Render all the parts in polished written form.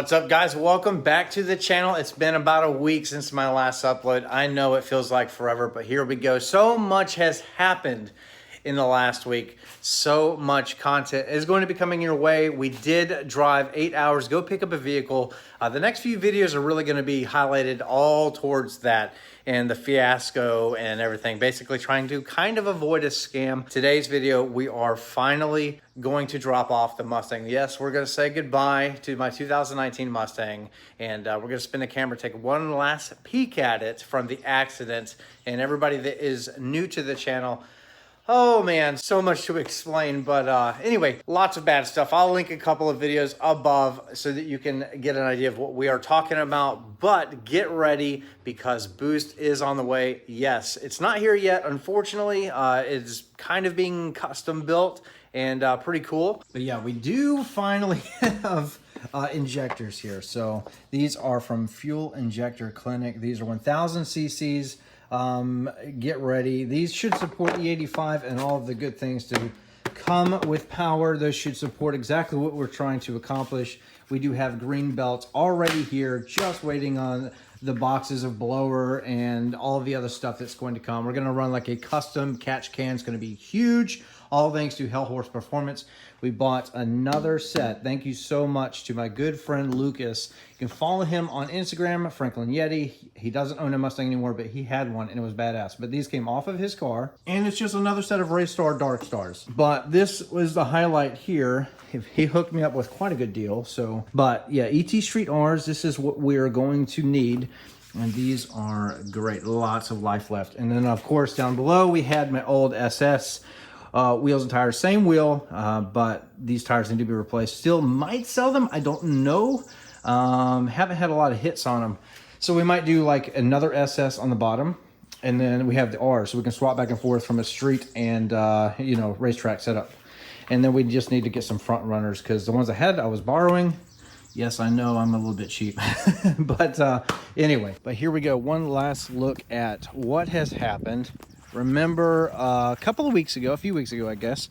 What's up, guys? Welcome back to the channel. It's been about a week since my last upload. I know it feels like forever, but here we go. So much has happened in the last week. So much content is going to be coming your way. We did drive 8 hours, go pick up a vehicle. The next few videos are really going to be highlighted all towards that and the fiasco and everything, basically trying to kind of avoid a scam. Today's video, we are finally going to drop off the Mustang. Yes, we're going to say goodbye to my 2019 Mustang, and we're going to spin the camera, take one last peek at it from the accident. And everybody that is new to the channel, oh man, so much to explain. But anyway, lots of bad stuff. I'll link a couple of videos above so that you can get an idea of what we are talking about. But get ready because Boost is on the way. Yes, it's not here yet, unfortunately. It's kind of being custom built and pretty cool. But yeah, we do finally have injectors here. So these are from Fuel Injector Clinic. These are 1000 cc's. Get ready. These should support E85 and all of the good things to come with power. Those should support exactly what we're trying to accomplish. We do have green belts already here, just waiting on the boxes of blower and all of the other stuff that's going to come. We're going to run like a custom catch can. It's going to be huge, all thanks to Hell Horse Performance. We bought another set. Thank you so much to my good friend Lucas. You can follow him on Instagram, Franklin Yeti. He doesn't own a Mustang anymore, but he had one and it was badass. But these came off of his car, and it's just another set of Race Star Dark Stars. But this was the highlight here. He hooked me up with quite a good deal. So, but yeah, ET Street R's, this is what we're going to need. And these are great, lots of life left. And then of course down below we had my old SS wheels and tires, same wheel, but these tires need to be replaced. Still might sell them, I don't know. Haven't had a lot of hits on them. So we might do like another SS on the bottom, and then we have the R, so we can swap back and forth from a street and you know, racetrack setup. And then we just need to get some front runners, because the ones I had I was borrowing. Yes, I know I'm a little bit cheap, but anyway. But here we go, one last look at what has happened. Remember a couple of weeks ago, a few weeks ago, I guess.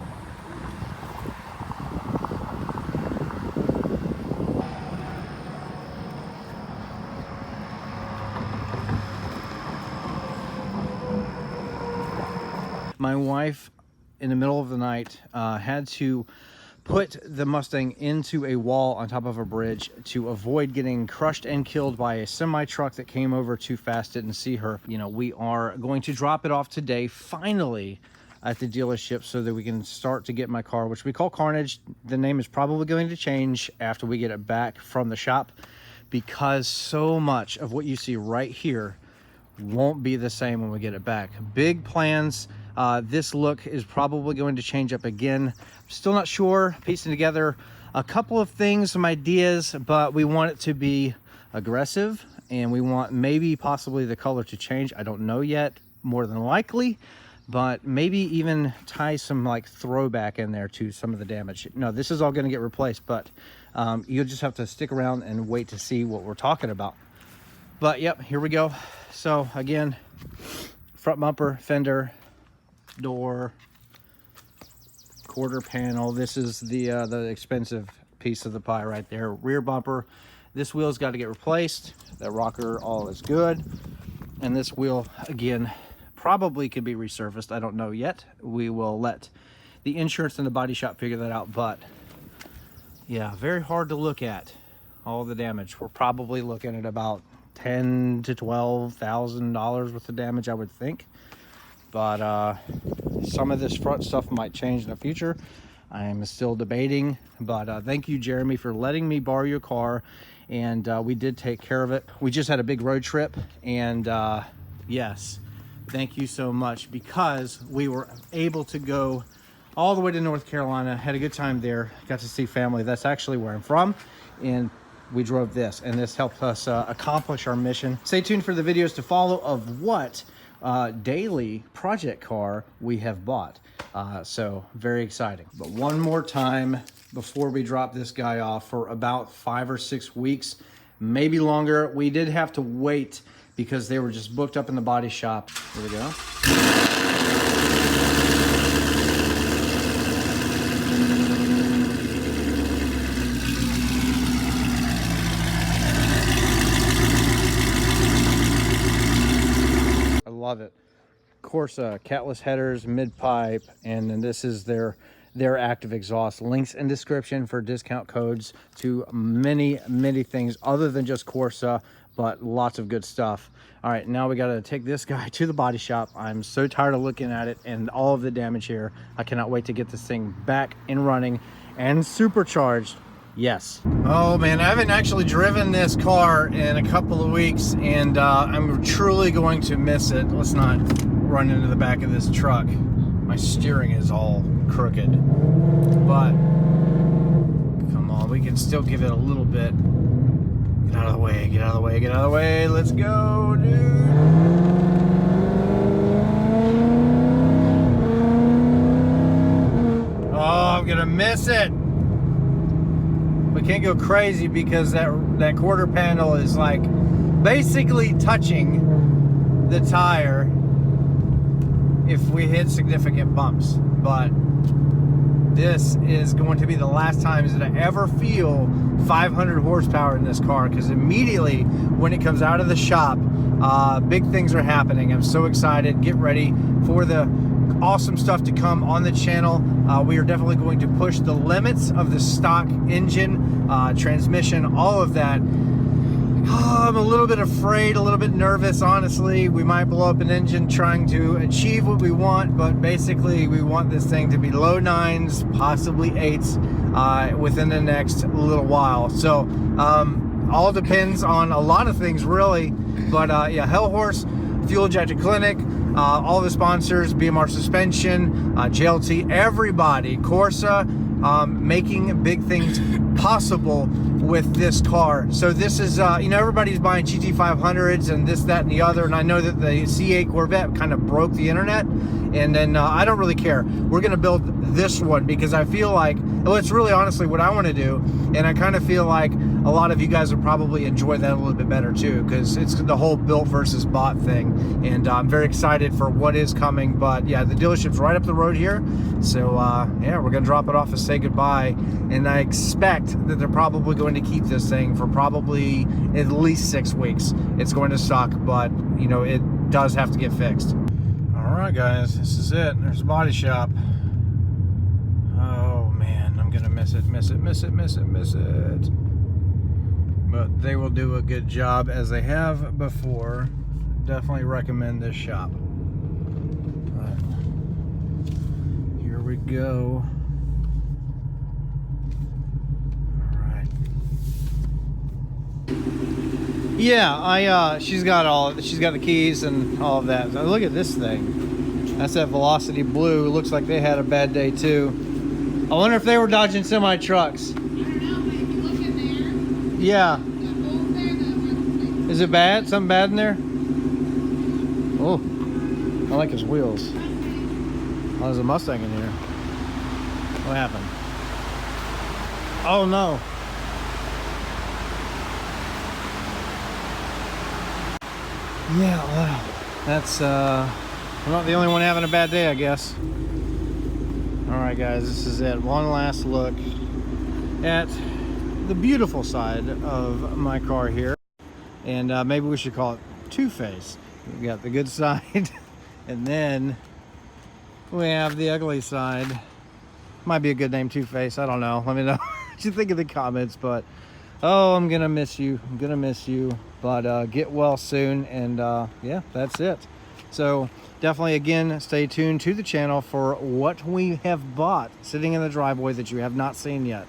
My wife, in the middle of the night, had to put the Mustang into a wall on top of a bridge to avoid getting crushed and killed by a semi truck that came over too fast, didn't see her. You know, we are going to drop it off today, finally, at the dealership, so that we can start to get my car, which we call Carnage. The name is probably going to change after we get it back from the shop, because so much of what you see right here won't be the same when we get it back. Big plans. This look is probably going to change up again. Still not sure, piecing together a couple of things, some ideas, but we want it to be aggressive, and we want maybe possibly the color to change. I don't know yet, more than likely, but maybe even tie some like throwback in there to some of the damage. No, this is all going to get replaced, but you'll just have to stick around and wait to see what we're talking about. But yep, here we go. So again, front bumper, fender, door, quarter panel. This is the expensive piece of the pie right there. Rear bumper. This wheel's got to get replaced. That rocker, all is good. And this wheel, again, probably could be resurfaced. I don't know yet. We will let the insurance and the body shop figure that out. But yeah, very hard to look at all the damage. We're probably looking at about $10,000 to $12,000 worth of damage, I would think. But some of this front stuff might change in the future. I am still debating, but thank you, Jeremy, for letting me borrow your car, and we did take care of it. We just had a big road trip, and yes, thank you so much, because we were able to go all the way to North Carolina, had a good time there, got to see family. That's actually where I'm from, and we drove this, and this helped us accomplish our mission. Stay tuned for the videos to follow of what daily project car we have bought. So very exciting. But one more time before we drop this guy off, for about 5 or 6 weeks, maybe longer. We did have to wait because they were just booked up in the body shop. Here we go. love it. Corsa catless headers, mid pipe, and then this is their active exhaust. Links in description for discount codes to many things other than just Corsa, but lots of good stuff. All right, now we got to take this guy to the body shop. I'm so tired of looking at it and all of the damage here. I cannot wait to get this thing back and running and supercharged. Yes. Oh man, I haven't actually driven this car in a couple of weeks, and I'm truly going to miss it. Let's not run into the back of this truck. My steering is all crooked, but come on, we can still give it a little bit. Get out of the way, get out of the way, get out of the way. Let's go, dude. Oh, I'm gonna miss it. We can't go crazy because that quarter panel is like basically touching the tire if we hit significant bumps. But this is going to be the last time that I ever feel 500 horsepower in this car, because immediately when it comes out of the shop, big things are happening. I'm so excited. Get ready for the awesome stuff to come on the channel. We are definitely going to push the limits of the stock engine, transmission, all of that. I'm a little bit afraid, a little bit nervous, honestly. We might blow up an engine trying to achieve what we want, but basically we want this thing to be low 9s, possibly 8s within the next little while. So all depends on a lot of things, really. But yeah, Hellhorse Fuel Injector Clinic, all the sponsors, BMR Suspension, JLT, everybody, Corsa, making big things possible with this car. So this is, you know, everybody's buying GT500s and this, that, and the other, and I know that the C8 Corvette kind of broke the internet, and then I don't really care. We're gonna build this one because I feel like, well, it's really honestly what I want to do, and I kind of feel like a lot of you guys would probably enjoy that a little bit better too, because it's the whole built versus bought thing, and I'm very excited for what is coming. But yeah, the dealership's right up the road here, so yeah, we're gonna drop it off and say goodbye, and I expect that they're probably going to keep this thing for probably at least 6 weeks. It's going to suck, but you know, it does have to get fixed. All right guys, this is it. There's the body shop. Oh man, I'm gonna miss it. But they will do a good job as they have before. Definitely recommend this shop. But here we go. All right. Yeah, she's got the keys and all of that. So look at this thing. That's that Velocity Blue. Looks like they had a bad day too. I wonder if they were dodging semi trucks. Yeah. Is it bad? Something bad in there? Oh, I like his wheels. Oh, there's a Mustang in here. What happened? Oh no. Yeah, wow. That's, I'm not the only one having a bad day, I guess. All right, guys, this is it. One last look at the beautiful side of my car here, and maybe we should call it two-face. We got the good side, and then we have the ugly side. Might be a good name, Two-Face. I don't know. Let me know what you think in the comments. But oh, I'm gonna miss you. I'm gonna miss you. But get well soon, and yeah, that's it. So definitely, again, stay tuned to the channel for what we have bought sitting in the driveway that you have not seen yet.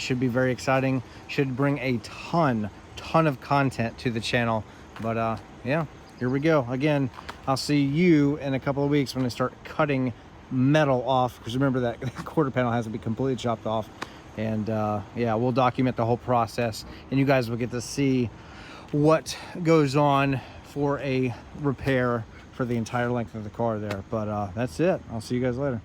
Should be very exciting. Should bring a ton of content to the channel. But yeah, here we go. Again, I'll see you in a couple of weeks when I start cutting metal off, because remember that quarter panel has to be completely chopped off. And yeah, we'll document the whole process, and you guys will get to see what goes on for a repair for the entire length of the car there. But that's it. I'll see you guys later.